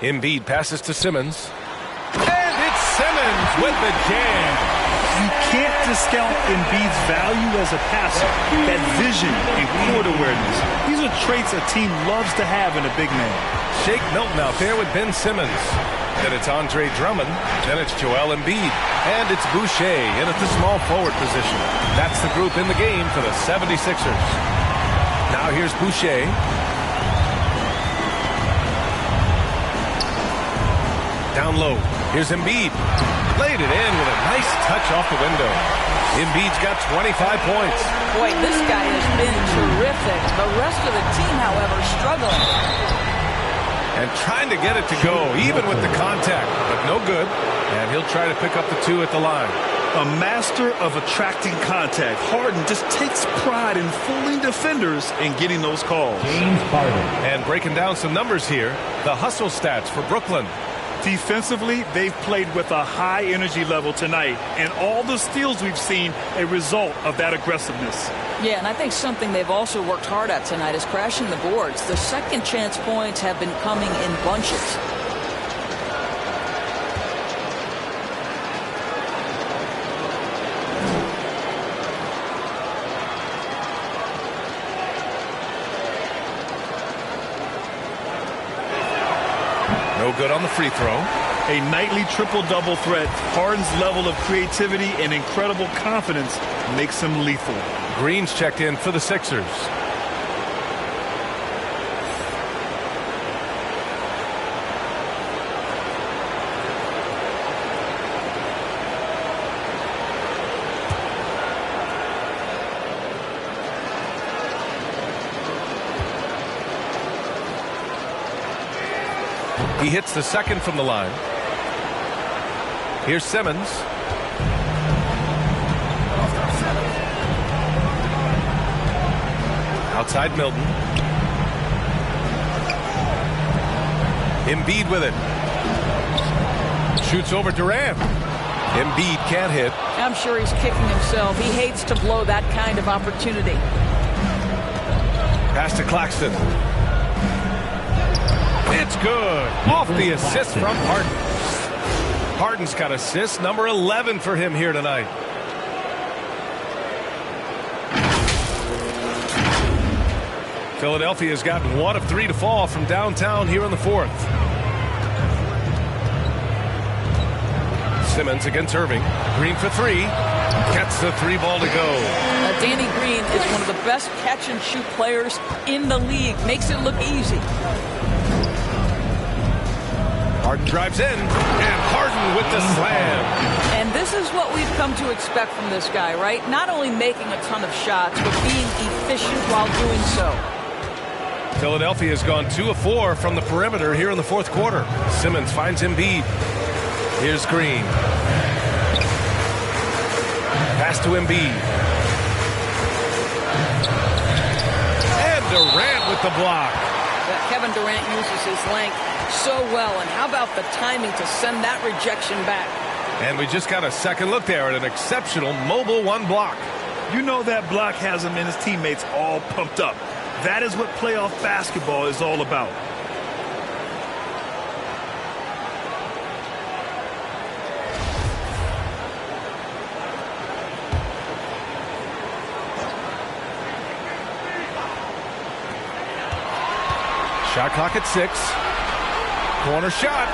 Embiid passes to Simmons. And it's Simmons with the jam. You can't discount Embiid's value as a passer. That vision and court awareness. These are traits a team loves to have in a big man. Shake Milton out there with Ben Simmons. Then it's Andre Drummond. Then it's Joel Embiid. And it's Boucher in at the small forward position. That's the group in the game for the 76ers. Now here's Boucher. Down low. Here's Embiid. Laid it in with a nice touch off the window. Embiid's got 25 points. Boy, this guy has been terrific. The rest of the team, however, struggling. And trying to get it to go, even with the contact, but no good. And he'll try to pick up the 2 at the line. A master of attracting contact. Harden just takes pride in fooling defenders and getting those calls. And breaking down some numbers here, the hustle stats for Brooklyn. Defensively, they've played with a high energy level tonight, and all the steals we've seen a result of that aggressiveness. Yeah, and I think something they've also worked hard at tonight is crashing the boards. The second chance points have been coming in bunches. No good on the free throw. A nightly triple-double threat. Harden's level of creativity and incredible confidence makes him lethal. Green's checked in for the Sixers. He hits the second from the line. Here's Simmons. Outside Milton. Embiid with it. Shoots over Durant. Embiid can't hit. I'm sure he's kicking himself. He hates to blow that kind of opportunity. Pass to Claxton. It's good. Off the assist from Harden. Harden's got assist number 11 for him here tonight. Philadelphia's gotten 1 of 3 to fall from downtown here in the fourth. Simmons against Irving. Green for 3. Gets the 3 ball to go. Danny Green is one of the best catch-and-shoot players in the league. Makes it look easy. Harden drives in, and Harden with the slam. And this is what we've come to expect from this guy, right? Not only making a ton of shots, but being efficient while doing so. Philadelphia has gone 2 of 4 from the perimeter here in the fourth quarter. Simmons finds Embiid. Here's Green. Pass to Embiid. And Durant with the block. Kevin Durant uses his length so well, and how about the timing to send that rejection back? And we just got a second look there at an exceptional mobile 1 block. You know that block has him and his teammates all pumped up. That is what playoff basketball is all about. Shot clock at 6. Corner shot.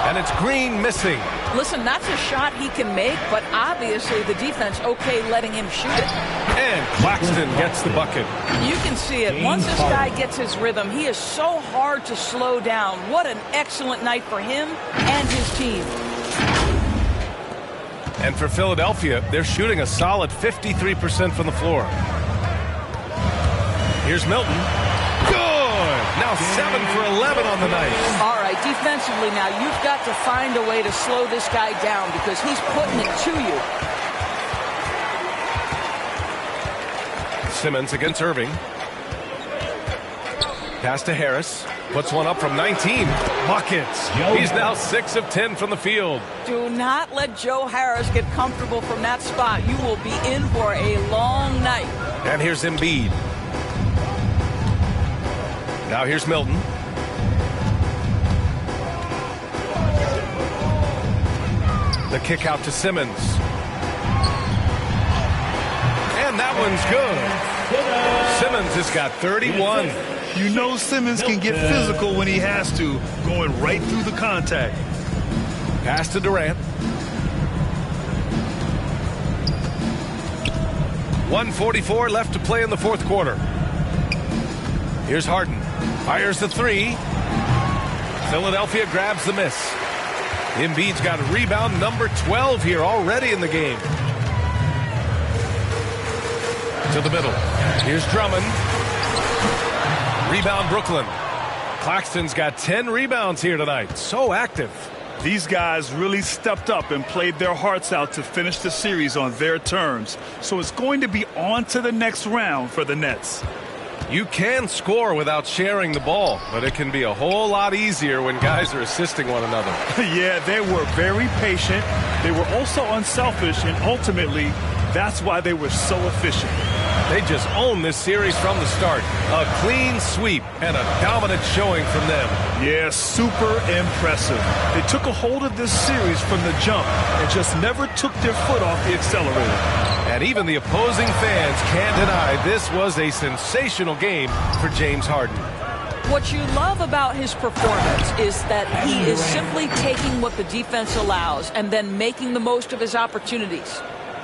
And it's Green missing. Listen, that's a shot he can make, but obviously the defense okay letting him shoot it. And Claxton gets the bucket. You can see it. Once this guy gets his rhythm, he is so hard to slow down. What an excellent night for him and his team. And for Philadelphia, they're shooting a solid 53% from the floor. Here's Milton. Now 7 for 11 on the night. All right, defensively now, you've got to find a way to slow this guy down because he's putting it to you. Simmons against Irving. Pass to Harris. Puts one up from 19. Buckets. He's now 6 of 10 from the field. Do not let Joe Harris get comfortable from that spot. You will be in for a long night. And here's Embiid. Now here's Milton. The kick out to Simmons. And that one's good. Simmons has got 31. You know Simmons can get physical when he has to, going right through the contact. Pass to Durant. 1:44 left to play in the fourth quarter. Here's Harden. Fires the three. Philadelphia grabs the miss. Embiid's got rebound number 12 here already in the game. To the middle. Here's Drummond. Rebound Brooklyn. Claxton's got 10 rebounds here tonight. So active. These guys really stepped up and played their hearts out to finish the series on their terms. So it's going to be on to the next round for the Nets. You can score without sharing the ball, but it can be a whole lot easier when guys are assisting one another. Yeah, they were very patient. They were also unselfish, and ultimately, that's why they were so efficient. They just own this series from the start. A clean sweep and a dominant showing from them. Yeah, super impressive. They took a hold of this series from the jump and just never took their foot off the accelerator. And even the opposing fans can't deny this was a sensational game for James Harden. What you love about his performance is that he is simply taking what the defense allows and then making the most of his opportunities.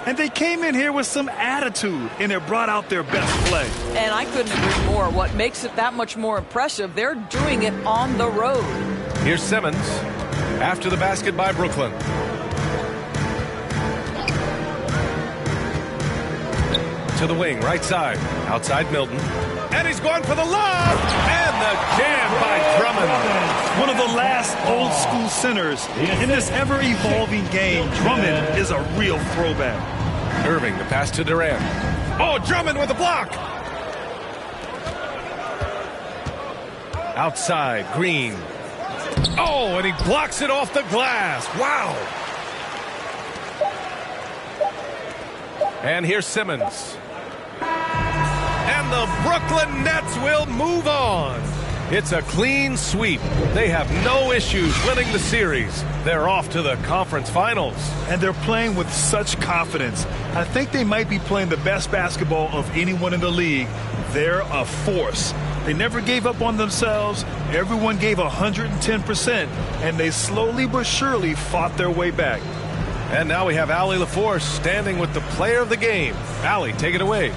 And they came in here with some attitude, and it brought out their best play. And I couldn't agree more. What makes it that much more impressive, they're doing it on the road. Here's Simmons after the basket by Brooklyn. To the wing, right side. Outside Milton. And he's going for the lob! And the jam by Drummond. One of the last old-school centers in this ever-evolving game. Drummond is a real throwback. Irving, the pass to Durant. Oh, Drummond with the block! Outside, Green. Oh, and he blocks it off the glass. Wow! And here's Simmons. And the Brooklyn Nets will move on. It's a clean sweep. They have no issues winning the series. They're off to the conference finals. And they're playing with such confidence. I think they might be playing the best basketball of anyone in the league. They're a force. They never gave up on themselves. Everyone gave 110%. And they slowly but surely fought their way back. And now we have Allie LaForce standing with the player of the game. Allie, take it away.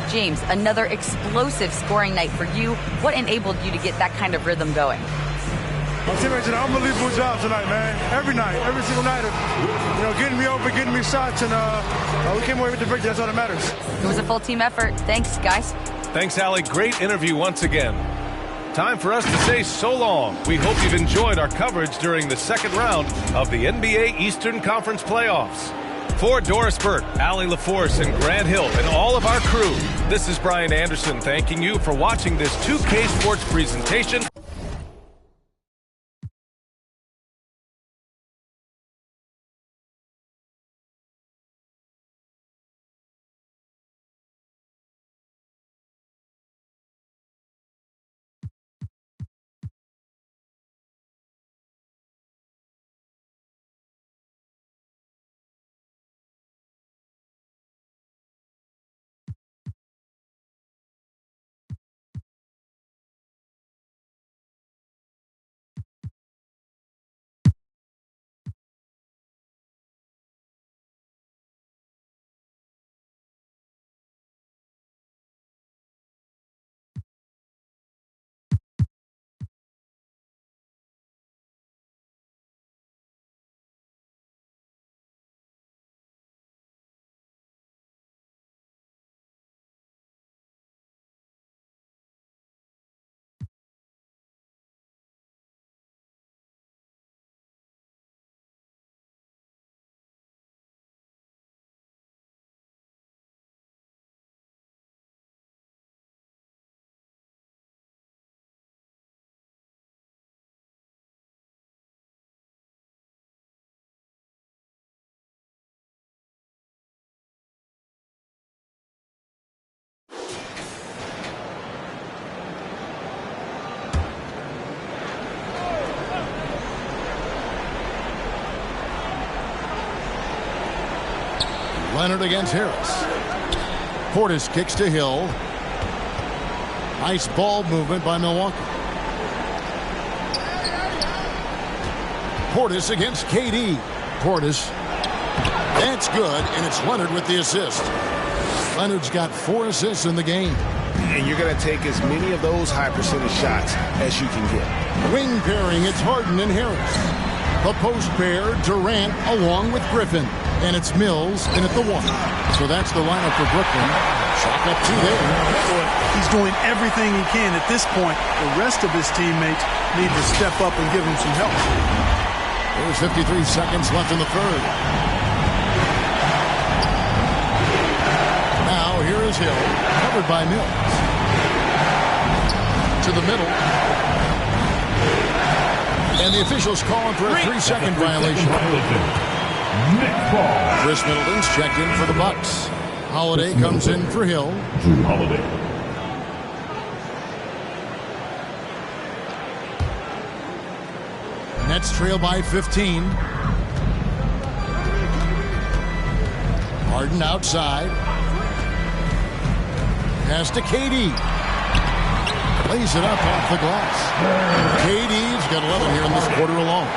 James, another explosive scoring night for you. What enabled you to get that kind of rhythm going? My teammates did an unbelievable job tonight, man. Every night, every single night of, getting me open, getting me shots, and we came away with the victory. That's all that matters. It was a full team effort. Thanks, guys. Thanks, Allie. Great interview once again. Time for us to say so long. We hope you've enjoyed our coverage during the second round of the NBA Eastern Conference Playoffs. For Doris Burke, Allie LaForce, and Grant Hill, and all of our crew, this is Brian Anderson thanking you for watching this 2K Sports presentation. Leonard against Harris. Portis kicks to Hill. Nice ball movement by Milwaukee. Portis against KD. Portis. That's good, and it's Leonard with the assist. Leonard's got 4 assists in the game. And you're going to take as many of those high percentage shots as you can get. Wing pairing, it's Harden and Harris. The post pair, Durant along with Griffin. And it's Mills in at the 1. So that's the lineup for Brooklyn. Shot up 2 there. He's doing everything he can at this point. The rest of his teammates need to step up and give him some help. There's 53 seconds left in the third. Now here is Hill, covered by Mills. To the middle. And the officials calling for a 3-second violation. Chris Middleton's checked in for the Bucks. Holiday comes in for Hill. Drew Holiday. Nets trail by 15. Harden outside. Pass to KD. Lays it up off the glass. KD's got 11 here in this quarter alone.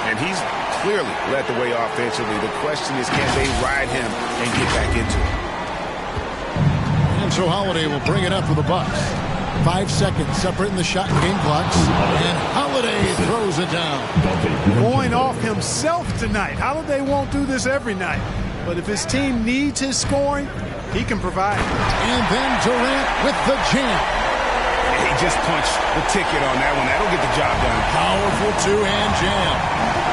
And he's clearly led the way offensively. The question is, can they ride him and get back into it? And so Holiday will bring it up for the Bucks. 5 seconds separating the shot and game clocks. And Holiday throws it down. Going off himself tonight. Holiday won't do this every night. But if his team needs his scoring, he can provide. And then Durant with the jam. He just punched the ticket on that one. That'll get the job done. Powerful 2-hand jam.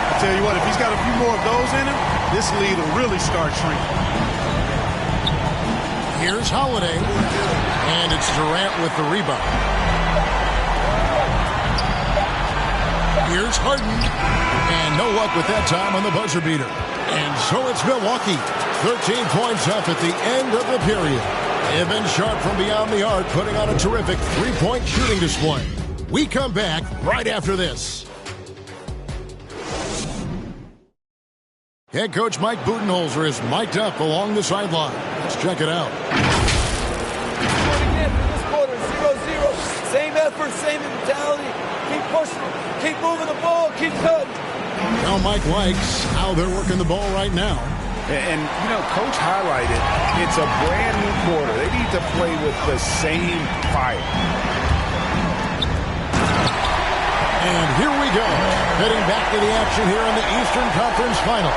I tell you what, if he's got a few more of those in him, this lead will really start shrinking. Here's Holiday. And it's Durant with the rebound. Here's Harden. And no luck with that time on the buzzer beater. And so it's Milwaukee. 13 points up at the end of the period. Evan Sharp from beyond the arc putting on a terrific 3-point shooting display. We come back right after this. Head coach Mike Budenholzer is mic'd up along the sideline. Let's check it out. Again for this quarter, 0-0. Same effort, same mentality. Keep pushing, keep moving the ball, keep cutting. Now Mike likes how they're working the ball right now. And, you know, Coach highlighted it's a brand new quarter. They need to play with the same fire. And here we go. Heading back to the action here in the Eastern Conference Final.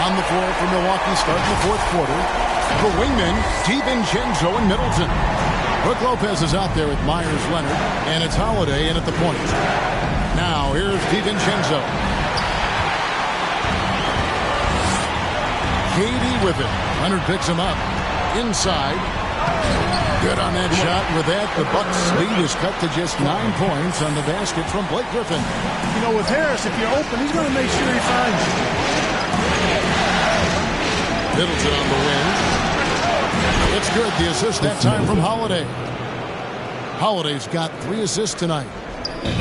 On the floor for Milwaukee starting the fourth quarter. The wingmen, DiVincenzo and Middleton. Brook Lopez is out there with Myers Leonard. And it's Holiday in at the point. Now here's DiVincenzo. KD with it. Leonard picks him up. Inside. Good on that shot. With that, the Bucks lead is cut to just 9 points on the basket from Blake Griffin. You know, with Harris, if you're open, he's going to make sure he finds you. Middleton on the wing. It's good. The assist that time from Holiday. Holiday's got 3 assists tonight.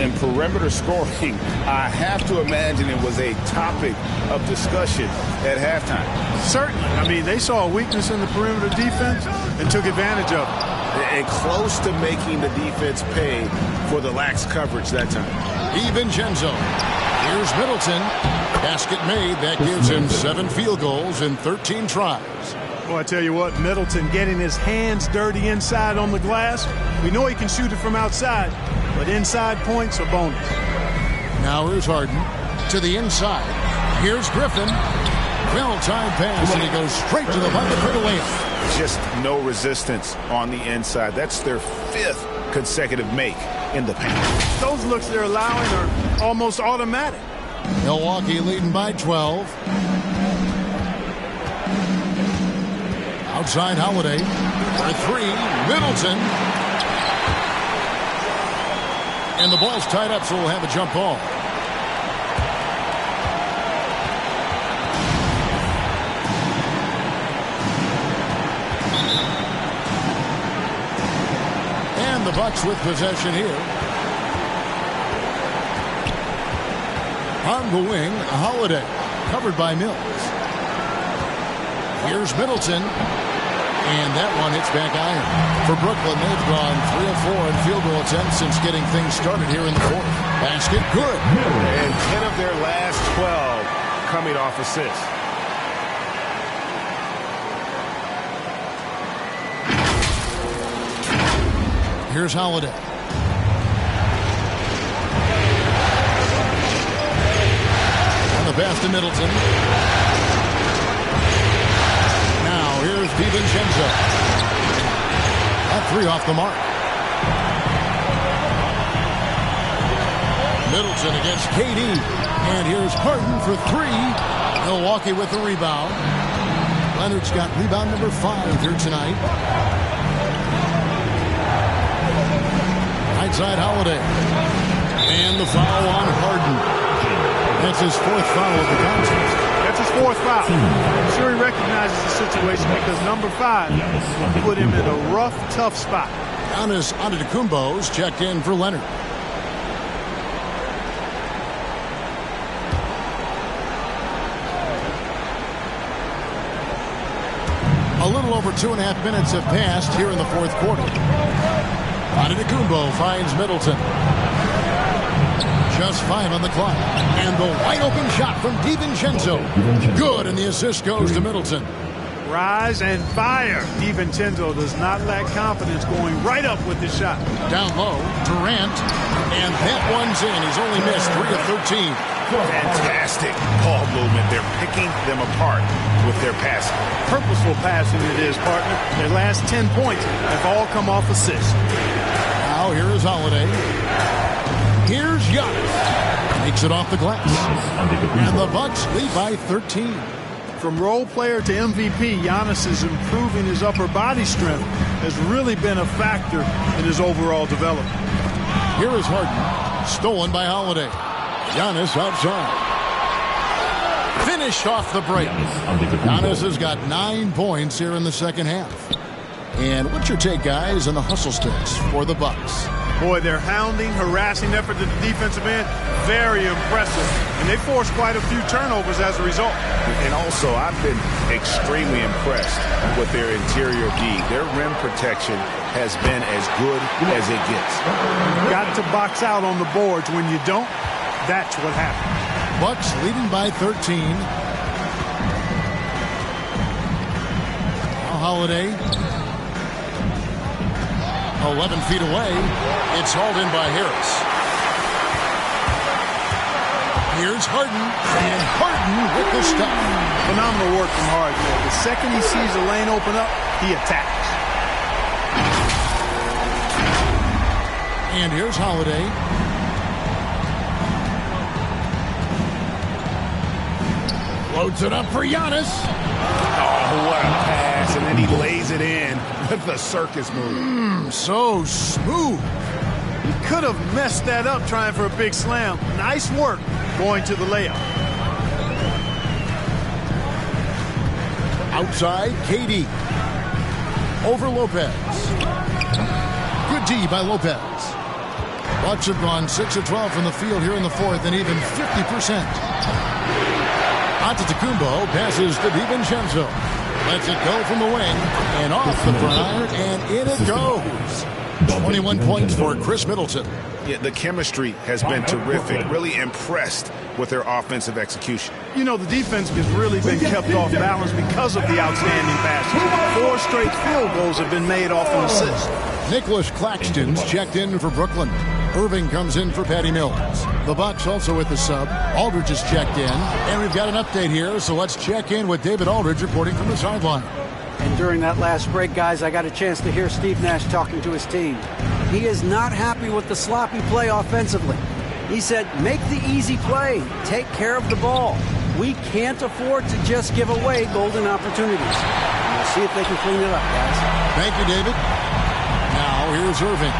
And perimeter scoring, I have to imagine it was a topic of discussion at halftime. Certainly. I mean, they saw a weakness in the perimeter defense and took advantage of it. And close to making the defense pay for the lax coverage that time. DiVincenzo. Here's Middleton. Basket made. That gives him 7 field goals in 13 tries. Well, I tell you what, Middleton getting his hands dirty inside on the glass. We know he can shoot it from outside, but inside points are bonus. Now here's Harden to the inside. Here's Griffin. Well-timed pass, and he goes straight to the bucket for the layup. Just no resistance on the inside. That's their 5th consecutive make in the paint. Those looks they're allowing are almost automatic. Milwaukee leading by 12. Outside Holiday for 3. Middleton. And the ball's tied up, so we'll have a jump ball. And the Bucks with possession here. On the wing, Holiday, covered by Mills. Here's Middleton. And that one hits back iron. For Brooklyn, they've gone 3 of 4 in field goal attempts since getting things started here in the fourth. Basket, good. And 10 of their last 12 coming off assists. Here's Holiday. And the pass to Middleton. Now here's DiVincenzo. That three off the mark. Middleton against KD. And here's Harden for three. Milwaukee with the rebound. Leonard's got rebound number 5 here tonight. Right side Holiday. And the foul on Harden. That's his 4th foul of the contest. That's his 4th foul. I'm sure he recognizes the situation because number 5 put him in a rough, tough spot. Giannis Antetokounmpo's checked in for Leonard. A little over 2.5 minutes have passed here in the fourth quarter. Antetokounmpo finds Middleton. Just 5 on the clock. And the wide open shot from DiVincenzo. Good, and the assist goes to Middleton. Rise and fire. DiVincenzo does not lack confidence going right up with the shot. Down low, Durant. And that one's in. He's only missed 3 of 13. Fantastic ball movement. They're picking them apart with their passing. Purposeful passing it is, partner. Their last 10 points have all come off assists. Now here is Holiday. Here's Giannis. Makes it off the glass. And the Bucks lead by 13. From role player to MVP, Giannis' improving his upper body strength has really been a factor in his overall development. Here is Harden. Stolen by Holiday. Giannis outside. Finished off the break. Giannis has got 9 points here in the second half. And what's your take, guys, on the hustle sticks for the Bucks? Boy, their hounding, harassing effort at the defensive end, very impressive. And they forced quite a few turnovers as a result. And also, I've been extremely impressed with their interior D. Their rim protection has been as good as it gets. You've got to box out on the boards. When you don't, that's what happens. Bucks leading by 13. Now Holiday. 11 feet away. It's hauled in by Harris. Here's Harden. And Harden with the stop. Phenomenal work from Harden. The second he sees the lane open up, he attacks. And here's Holiday. Loads it up for Giannis. Oh, what a pass. And then he lays it in with the circus move. So smooth. He could have messed that up trying for a big slam. Nice work going to the layup. Outside, KD. Over Lopez. Good D by Lopez. Bucks have gone 6 of 12 from the field here in the fourth and even 50%. Antetokounmpo passes to DiVincenzo. Lets it go from the wing and off the front, and in it goes. 21 points for Chris Middleton. Yeah, the chemistry has been terrific. Really impressed with their offensive execution. You know, the defense has really been kept off balance because of the outstanding passes. 4 straight field goals have been made off an assist. Nicholas Claxton's checked in for Brooklyn. Irving comes in for Patty Mills. The Bucks also with the sub. Aldridge is checked in. And we've got an update here, so let's check in with David Aldridge reporting from the sideline. And during that last break, guys, I got a chance to hear Steve Nash talking to his team. He is not happy with the sloppy play offensively. He said, make the easy play. Take care of the ball. We can't afford to just give away golden opportunities. We'll see if they can clean it up, guys. Thank you, David. Now here's Irving.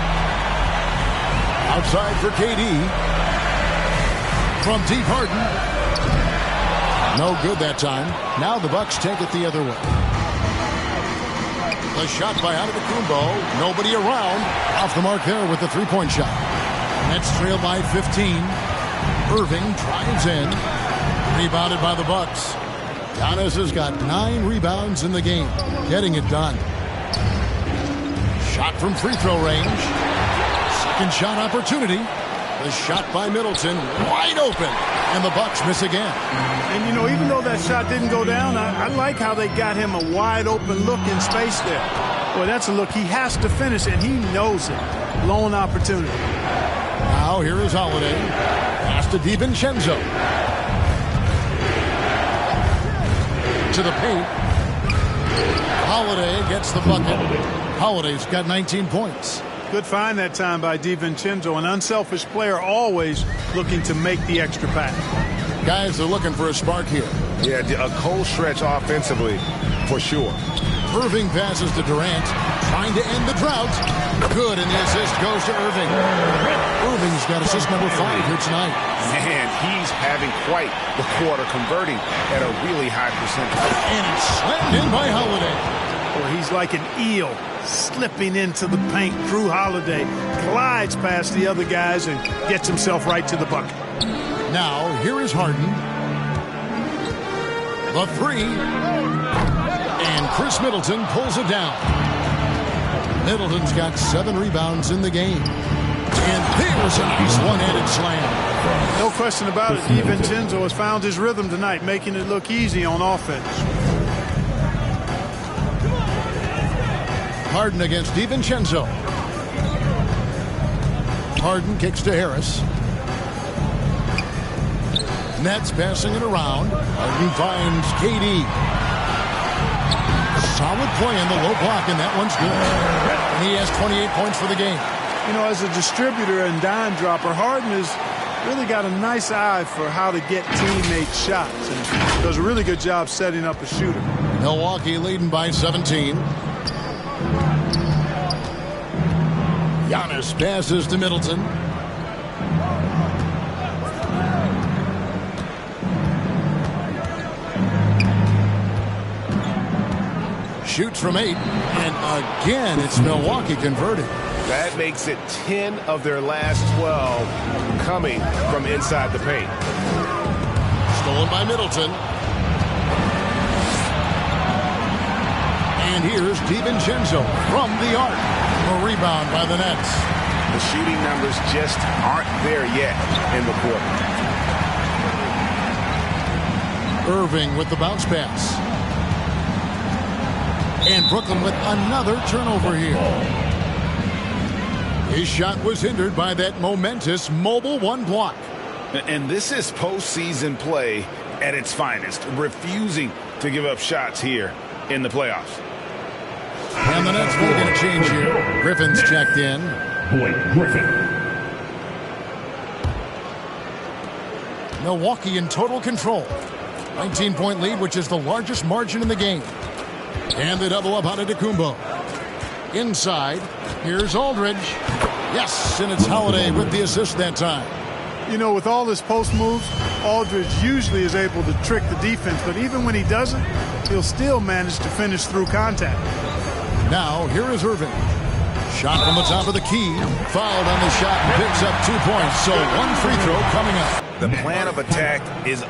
Outside for KD. From deep Harden. No good that time. Now the Bucks take it the other way. The shot by Antetokounmpo. Nobody around. Off the mark there with the three-point shot. Nets trail by 15. Irving drives in. Rebounded by the Bucks. Giannis has got 9 rebounds in the game, getting it done. Shot from free throw range. Second shot opportunity. The shot by Middleton, wide open, and the Bucks miss again. And, you know, even though that shot didn't go down, I like how they got him a wide open look in space there. Boy, that's a look he has to finish, and he knows it. Lone opportunity. Now here is Holiday. Pass to DiVincenzo. To the paint. Holiday gets the bucket. Holiday's got 19 points. Good find that time by DiVincenzo. An unselfish player always looking to make the extra pass. Guys are looking for a spark here. Yeah, a cold stretch offensively for sure. Irving passes to Durant, trying to end the drought. Good, and the assist goes to Irving. Irving's got assist number 5 here tonight. Man, he's having quite the quarter, converting at a really high percentage. And it's slammed in by Holiday. Well, he's like an eel slipping into the paint. Drew Holiday glides past the other guys and gets himself right to the bucket. Now, here is Harden. The 3. And Chris Middleton pulls it down. Middleton's got 7 rebounds in the game. And there's a nice one-handed slam. No question about it. DiVincenzo has found his rhythm tonight, making it look easy on offense. Harden against DiVincenzo. Harden kicks to Harris. Nets passing it around. Harden finds KD. Solid play in the low block, and that one's good. And he has 28 points for the game. You know, as a distributor and dime dropper, Harden has really got a nice eye for how to get teammates shots and does a really good job setting up a shooter. Milwaukee leading by 17. Giannis passes to Middleton. Shoots from 8, and again it's Milwaukee converting. That makes it 10 of their last 12 coming from inside the paint. Stolen by Middleton. And here's DiVincenzo from the arc. A rebound by the Nets. The shooting numbers just aren't there yet in the quarter. Irving with the bounce pass. And Brooklyn with another turnover here. His shot was hindered by that momentous mobile 1 block. And this is postseason play at its finest, refusing to give up shots here in the playoffs. And the Nets will get a change here. Griffin's checked in. Blake Griffin. Milwaukee in total control. 19-point lead, which is the largest margin in the game. And they double up on Antetokounmpo. Inside, here's Aldridge. Yes, and it's Holiday with the assist that time. You know, with all his post moves, Aldridge usually is able to trick the defense, but even when he doesn't, he'll still manage to finish through contact. Now, here is Irving. Shot from the top of the key. Fouled on the shot and picks up 2 points. So 1 free throw coming up. The plan of attack is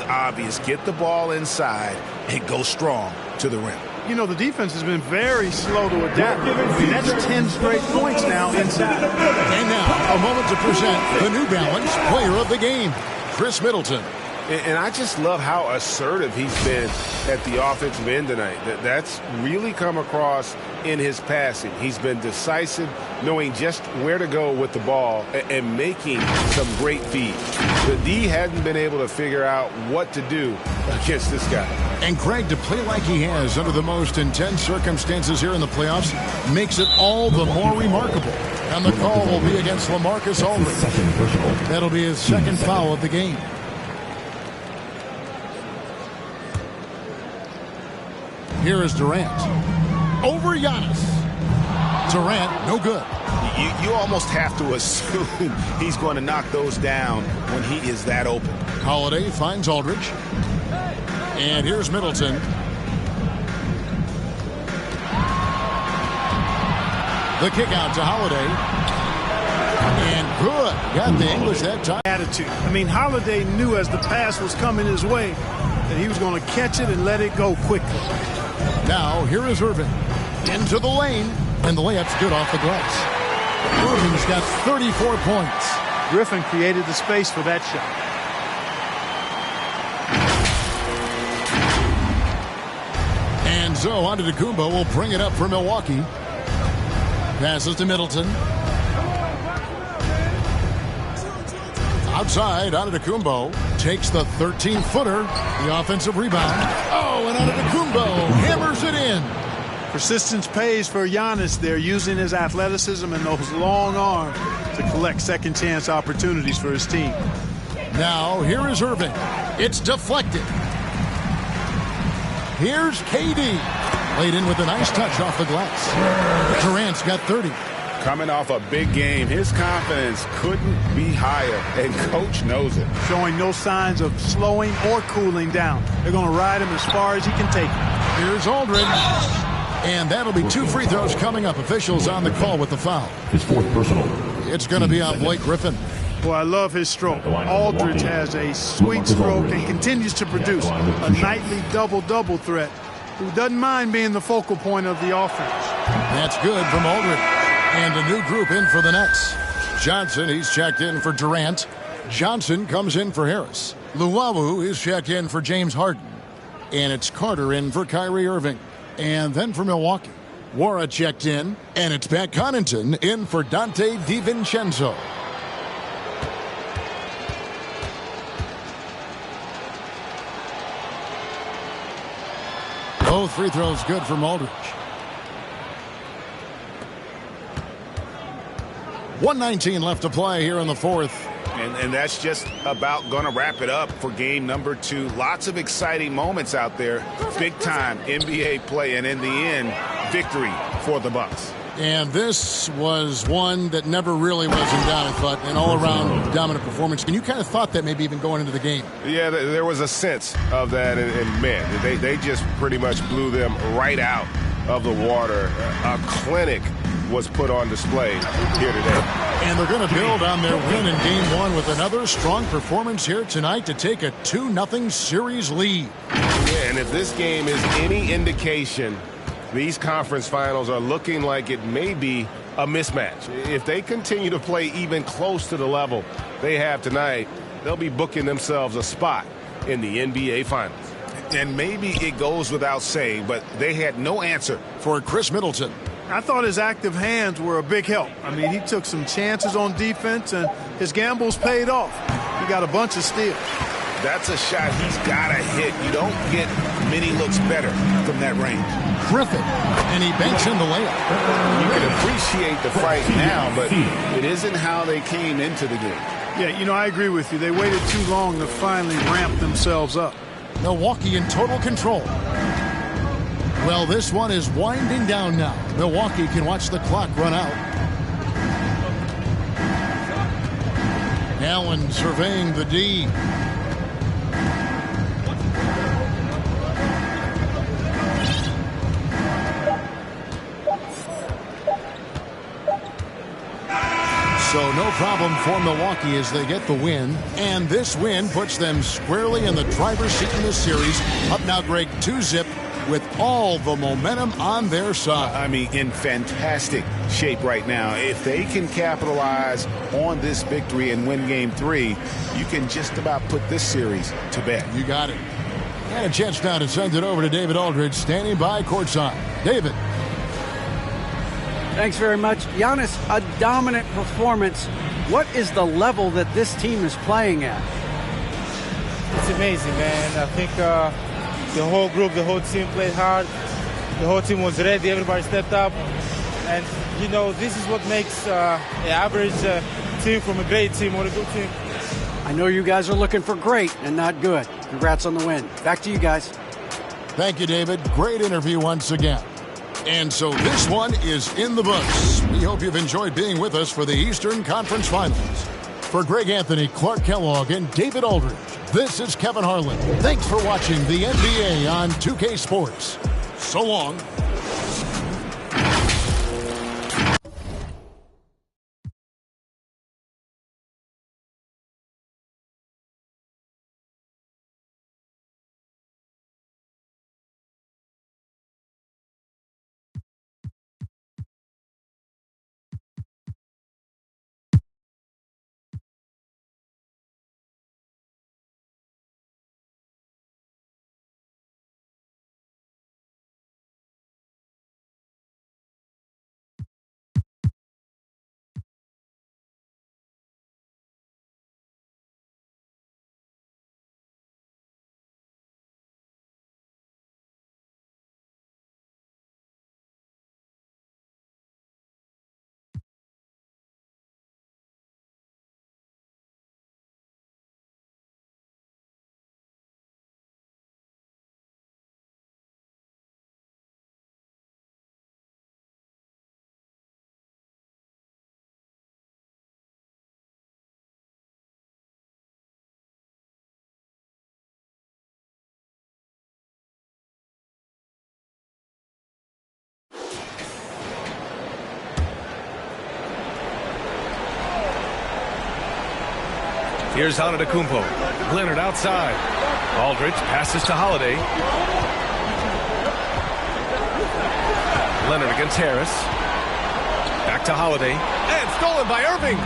obvious. Get the ball inside and go strong to the rim. You know, the defense has been very slow to adapt. I mean, that's 10 straight points now inside. And now, a moment to present the New Balance Player of the Game, Chris Middleton. And I just love how assertive he's been at the offensive end tonight. That's really come across in his passing. He's been decisive, knowing just where to go with the ball and making some great feeds. The D hadn't been able to figure out what to do against this guy. And Craig, to play like he has under the most intense circumstances here in the playoffs makes it all the more remarkable. And the call will be against LaMarcus Aldridge. That'll be his second foul of the game. Here is Durant. Over Giannis. Durant, no good. You almost have to assume he's going to knock those down when he is that open. Holiday finds Aldridge. And here's Middleton. The kick out to Holiday. And Good. Got the English that time. Attitude. I mean, Holiday knew as the pass was coming his way that he was going to catch it and let it go quickly. Now, here is Irving. Into the lane. And the layup's good off the glass. Irving's got 34 points. Griffin created the space for that shot. And so Antetokounmpo will bring it up for Milwaukee. Passes to Middleton. Outside, Antetokounmpo takes the 13-footer. The offensive rebound. Oh, and Antetokounmpo hammers it in. Persistence pays for Giannis there, using his athleticism and those long arms to collect second-chance opportunities for his team. Now, here is Irving. It's deflected. Here's KD. Laid in with a nice touch off the glass. Durant's got 30. Coming off a big game, his confidence couldn't be higher, and Coach knows it. Showing no signs of slowing or cooling down. They're going to ride him as far as he can take him. Here's Aldridge. And that'll be 2 free throws coming up. Officials on the call with the foul. His 4th personal. It's going to be on Blake Griffin. Boy, I love his stroke. Aldridge has a sweet stroke and continues to produce a nightly double-double threat who doesn't mind being the focal point of the offense. That's good from Aldridge. And a new group in for the Nets. Johnson, he's checked in for Durant. Johnson comes in for Harris. Luwawu is checked in for James Harden. And it's Carter in for Kyrie Irving. And then for Milwaukee, Wara checked in. And it's Pat Connaughton in for Dante DiVincenzo. Both free throws good from Aldridge. 1:19 left to play here in the fourth. And that's just about going to wrap it up for game number 2. Lots of exciting moments out there. Big-time NBA play, and in the end, victory for the Bucks. And this was one that never really was in doubt, I thought, an all-around dominant performance. And you kind of thought that maybe even going into the game. Yeah, there was a sense of that, and man, they just pretty much blew them right out of the water. A clinic was put on display here today. And they're going to build on their win in Game 1 with another strong performance here tonight to take a 2-0 series lead. Yeah, and if this game is any indication, these conference finals are looking like it may be a mismatch. If they continue to play even close to the level they have tonight, they'll be booking themselves a spot in the NBA Finals. And maybe it goes without saying, but they had no answer for Chris Middleton. I thought his active hands were a big help. I mean, he took some chances on defense, and his gambles paid off. He got a bunch of steals. That's a shot he's got to hit. You don't get many looks better from that range. Griffin, and he banks in the layup. You can appreciate the fight now, but it isn't how they came into the game. Yeah, you know, I agree with you. They waited too long to finally ramp themselves up. Milwaukee in total control. Well, this one is winding down now. Milwaukee can watch the clock run out. Allen surveying the D. So no problem for Milwaukee as they get the win. And this win puts them squarely in the driver's seat in this series. Up now, Greg, 2-zip with all the momentum on their side. I mean, in fantastic shape right now. If they can capitalize on this victory and win Game 3, you can just about put this series to bed. You got it. And a chance now to send it over to David Aldridge, standing by courtside. David. Thanks very much. Giannis, a dominant performance. What is the level that this team is playing at? It's amazing, man. I think the whole group, the whole team played hard. The whole team was ready. Everybody stepped up. And, you know, this is what makes an average team from a great team or a good team. I know you guys are looking for great and not good. Congrats on the win. Back to you guys. Thank you, David. Great interview once again. And so this one is in the books. We hope you've enjoyed being with us for the Eastern Conference Finals. For Greg Anthony, Clark Kellogg, and David Aldridge, this is Kevin Harlan. Thanks for watching the NBA on 2K Sports. So long. Here's Antetokounmpo. Leonard outside. Aldridge passes to Holiday. Leonard against Harris. Back to Holiday. And stolen by Irving.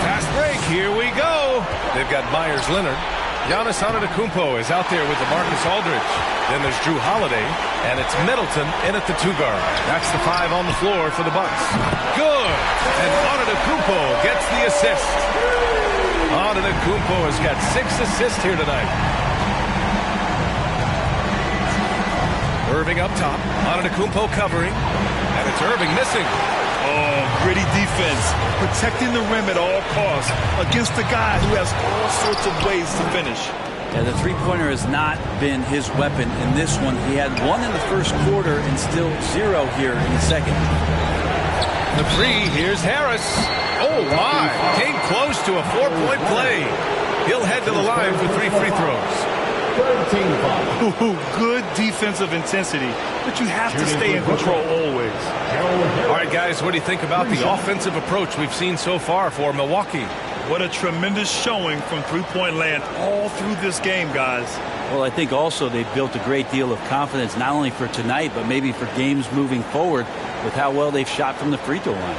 Fast break. Here we go. They've got Myers-Leonard. Giannis Antetokounmpo is out there with DeMarcus Aldridge. Then there's Drew Holiday, and it's Middleton in at the 2 guard. That's the 5 on the floor for the Bucks. Good! And Antetokounmpo gets the assist. Antetokounmpo has got 6 assists here tonight. Irving up top. Antetokounmpo covering. And it's Irving missing. Oh, gritty defense. Protecting the rim at all costs against a guy who has all sorts of ways to finish. Yeah, the three-pointer has not been his weapon in this one. He had 1 in the first quarter and still 0 here in the second. The 3, here's Harris. Oh, my. Came close to a 4-point play. He'll head to the line for 3 free throws. Ooh, good defensive intensity, but you have to stay in control always. All right, guys, what do you think about the offensive approach we've seen so far for Milwaukee? What a tremendous showing from three-point land all through this game, guys. Well, I think also they built a great deal of confidence, not only for tonight, but maybe for games moving forward with how well they've shot from the free throw line.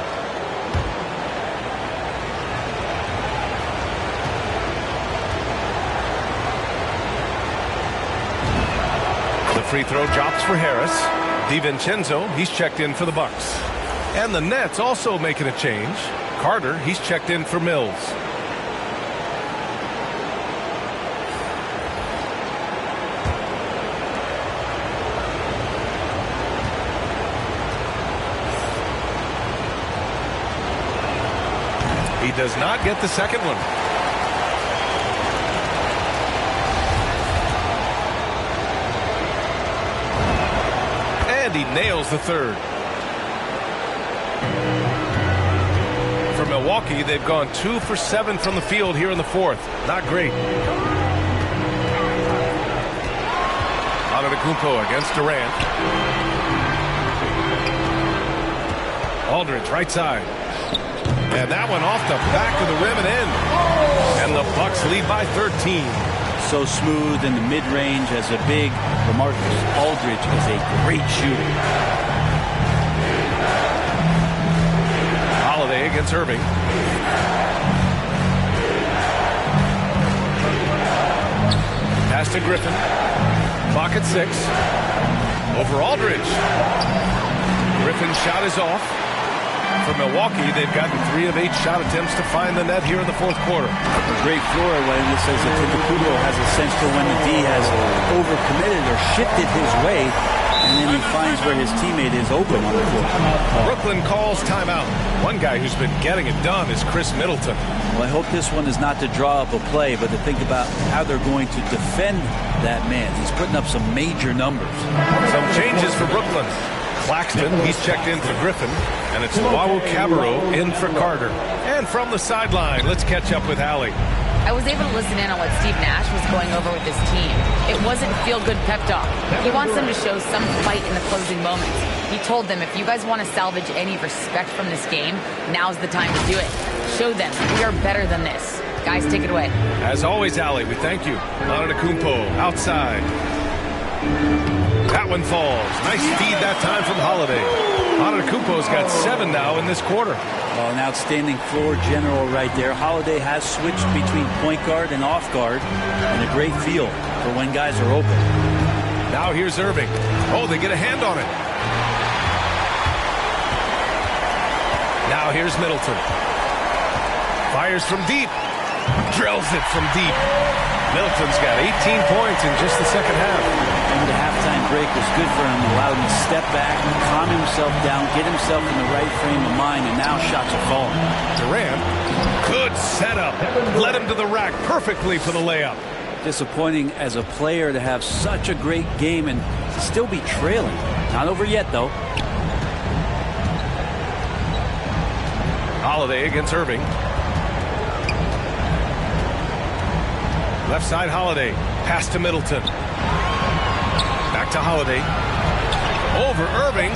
The free throw drops for Harris. DiVincenzo, he's checked in for the Bucks. And the Nets also making a change. Carter, he's checked in for Mills. He does not get the second one. And he nails the third. For Milwaukee, they've gone 2 for 7 from the field here in the fourth. Not great. Antetokounmpo against Durant. Aldridge right side. And that one off the back of the rim and in. And the Bucks lead by 13. So smooth in the mid-range as a big. DeMarcus Aldridge is a great shooter. Holiday against Irving. Pass to Griffin. Clock at 6. Over Aldridge. Griffin's shot is off. For Milwaukee, they've gotten 3 of 8 shot attempts to find the net here in the fourth quarter. A great floor when this says that Antetokounmpo has a sense for when the D has overcommitted or shifted his way, and then he finds where his teammate is open on the floor. Brooklyn calls timeout. One guy who's been getting it done is Chris Middleton. Well, I hope this one is not to draw up a play, but to think about how they're going to defend that man. He's putting up some major numbers. Some changes for Brooklyn. Claxton, he's checked in for Griffin, and it's Luau Cabarrot in for Carter. And from the sideline, let's catch up with Allie. I was able to listen in on what Steve Nash was going over with his team. It wasn't feel-good pep talk. He wants them to show some fight in the closing moments. He told them, if you guys want to salvage any respect from this game, now's the time to do it. Show them we are better than this. Guys, take it away. As always, Allie, we thank you. Antetokounmpo outside. That one falls. Nice feed that time from Holiday. Antetokounmpo's got 7 now in this quarter. Well, an outstanding floor general right there. Holiday has switched between point guard and off guard, and a great feel for when guys are open. Now here's Irving. Oh, they get a hand on it. Now here's Middleton. Fires from deep. Drills it from deep. Middleton's got 18 points in just the second half. And the halftime break was good for him. Allowed him to step back, calm himself down, get himself in the right frame of mind, and now shots are falling. Durant, good setup. Led him to the rack perfectly for the layup. Disappointing as a player to have such a great game and still be trailing. Not over yet, though. Holiday against Irving. Left side Holiday. Pass to Middleton. Back to Holiday. Over Irving.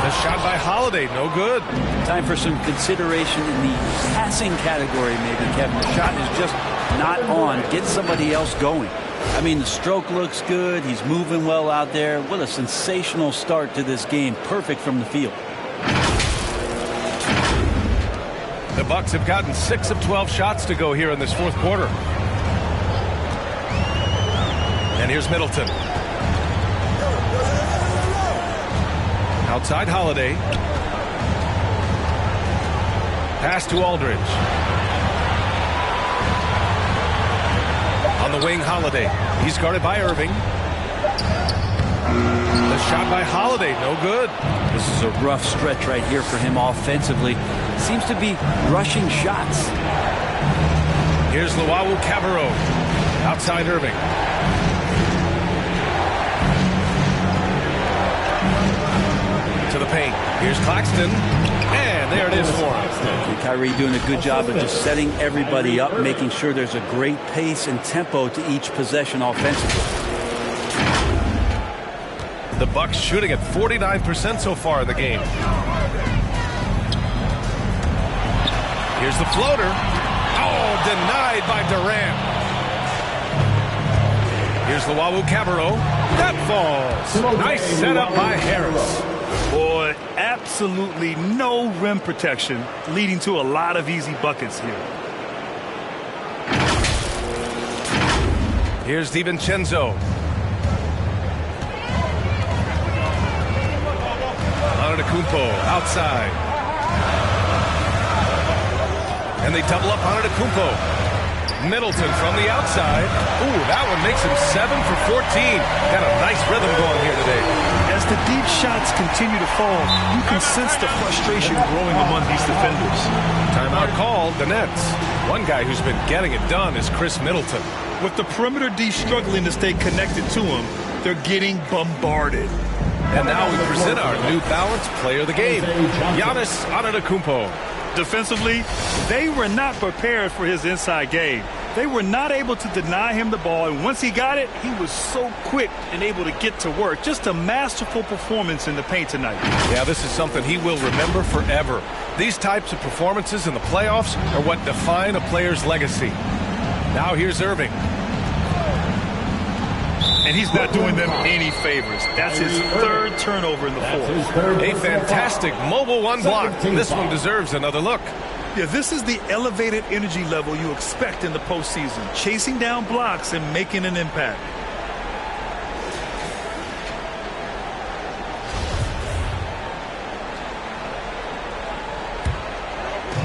The shot by Holiday, no good. Time for some consideration in the passing category, maybe, Kevin. The shot is just not on. Get somebody else going. I mean, the stroke looks good. He's moving well out there. What a sensational start to this game. Perfect from the field. The Bucks have gotten 6 of 12 shots to go here in this fourth quarter. And here's Middleton. Outside Holiday. Pass to Aldridge. On the wing, Holiday. He's guarded by Irving. The shot by Holiday, no good. This is a rough stretch right here for him offensively. Seems to be rushing shots. Here's Luau Cabarro. Outside Irving. To the paint. Here's Claxton. And there it is for him. Kyrie doing a good job of just setting everybody up, making sure there's a great pace and tempo to each possession offensively. The Bucks shooting at 49% so far in the game. Here's the floater. Oh, denied by Durant. Here's Luau Cabarro. That falls. Nice setup by Harris. Boy, absolutely no rim protection, leading to a lot of easy buckets here. Here's DiVincenzo. Antetokounmpo outside. And they double up Antetokounmpo. Middleton from the outside. Ooh, that one makes him 7 for 14. Got a nice rhythm going here today. As the deep shots continue to fall, you can sense the frustration growing among these defenders. Timeout called, the Nets. One guy who's been getting it done is Chris Middleton. With the perimeter D struggling to stay connected to him, they're getting bombarded. And now we present our New Balance player of the game, Giannis Antetokounmpo. Defensively, they were not prepared for his inside game. They were not able to deny him the ball, and once he got it, he was so quick and able to get to work. Just a masterful performance in the paint tonight. Yeah, this is something he will remember forever. These types of performances in the playoffs are what define a player's legacy. Now here's Irving. And he's not doing them any favors. That's his third turnover in the fourth. A fantastic mobile one block. This one deserves another look. Yeah, this is the elevated energy level you expect in the postseason. Chasing down blocks and making an impact.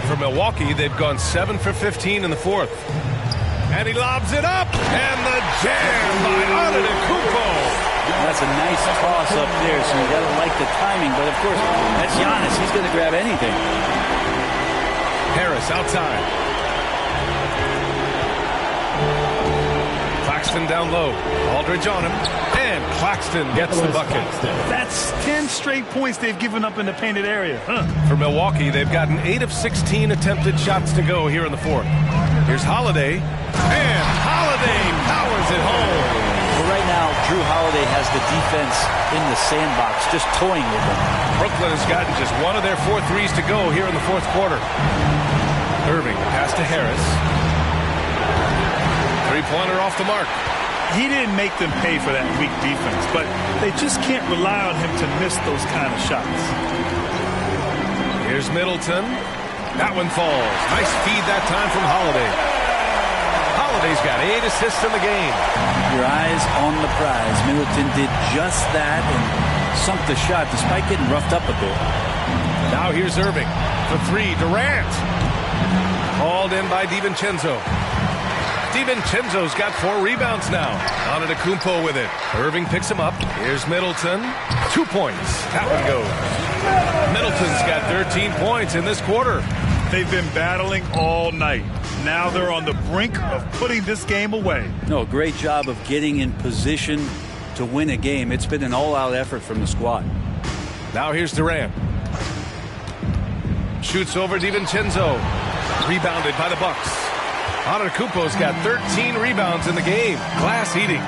For Milwaukee, they've gone 7 for 15 in the fourth. And he lobs it up. And the jam by Antetokounmpo. That's a nice toss up there, so you got to like the timing. But, of course, that's Giannis. He's going to grab anything. Harris outside. Claxton down low. Aldridge on him. And Claxton gets the bucket. That's 10 straight points they've given up in the painted area. For Milwaukee, they've gotten 8 of 16 attempted shots to go here in the fourth. Here's Holiday. And Holiday powers it home. Well, right now, Drew Holiday has the defense in the sandbox, just toying with them. Brooklyn has gotten just 1 of their 4 threes to go here in the fourth quarter. Irving, pass to Harris. Three-pointer off the mark. He didn't make them pay for that weak defense, but they just can't rely on him to miss those kind of shots. Here's Middleton. That one falls. Nice feed that time from Holiday. Holiday's got 8 assists in the game. Your eyes on the prize. Middleton did just that and sunk the shot despite getting roughed up a bit. Now here's Irving for 3. Durant. Hauled in by DiVincenzo. DiVincenzo's got 4 rebounds now. Antetokounmpo with it. Irving picks him up. Here's Middleton. 2 points. That one goes. Middleton's got 13 points in this quarter. They've been battling all night. Now they're on the brink of putting this game away. No, great job of getting in position to win a game. It's been an all-out effort from the squad. Now here's Durant. Shoots over DiVincenzo. Rebounded by the Bucks. Antetokounmpo's got 13 rebounds in the game. Glass eating.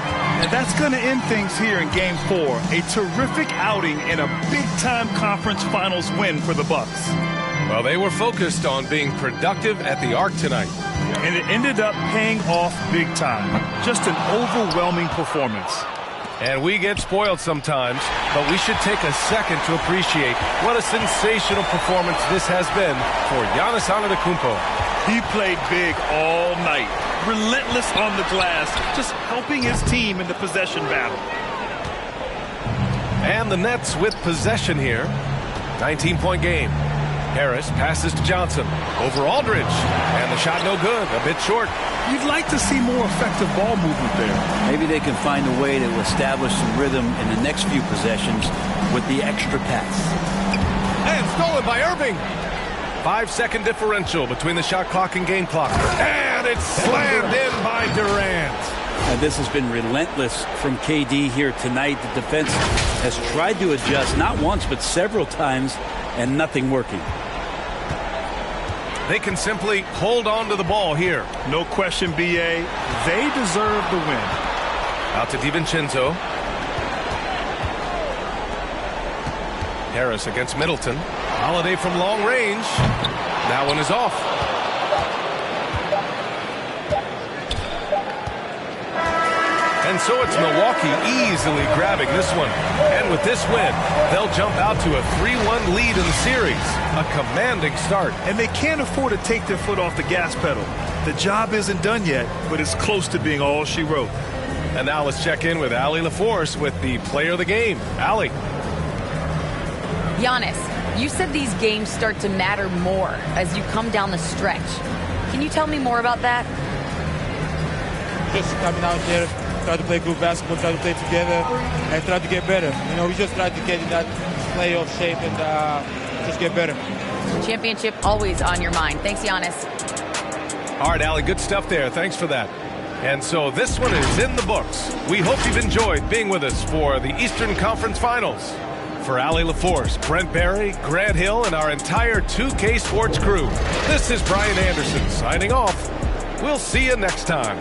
And that's going to end things here in Game 4. A terrific outing and a big-time conference finals win for the Bucks. Well, they were focused on being productive at the Arc tonight. And it ended up paying off big time. Just an overwhelming performance. And we get spoiled sometimes, but we should take a second to appreciate what a sensational performance this has been for Giannis Antetokounmpo. He played big all night, relentless on the glass, just helping his team in the possession battle. And the Nets with possession here. 19-point game. Harris passes to Johnson. Over Aldridge. And the shot no good. A bit short. You'd like to see more effective ball movement there. Maybe they can find a way to establish some rhythm in the next few possessions with the extra pass. And stolen by Irving. 5-second differential between the shot clock and game clock. And it's slammed in by Durant. And this has been relentless from KD here tonight. The defense has tried to adjust, not once, but several times, and nothing working. They can simply hold on to the ball here. No question, B.A. They deserve the win. Out to DiVincenzo. Harris against Middleton. Holiday from long range. That one is off. And so it's Milwaukee easily grabbing this one. And with this win, they'll jump out to a 3-1 lead in the series. A commanding start. And they can't afford to take their foot off the gas pedal. The job isn't done yet, but it's close to being all she wrote. And now let's check in with Allie LaForce with the player of the game. Allie. Giannis, you said these games start to matter more as you come down the stretch. Can you tell me more about that? Just coming out there, try to play group basketball, try to play together, and try to get better. You know, we just try to get in that playoff shape and just get better. Championship always on your mind. Thanks, Giannis. All right, Allie, good stuff there. Thanks for that. And so this one is in the books. We hope you've enjoyed being with us for the Eastern Conference Finals. For Allie LaForce, Brent Barry, Grant Hill, and our entire 2K Sports crew, this is Brian Anderson signing off. We'll see you next time.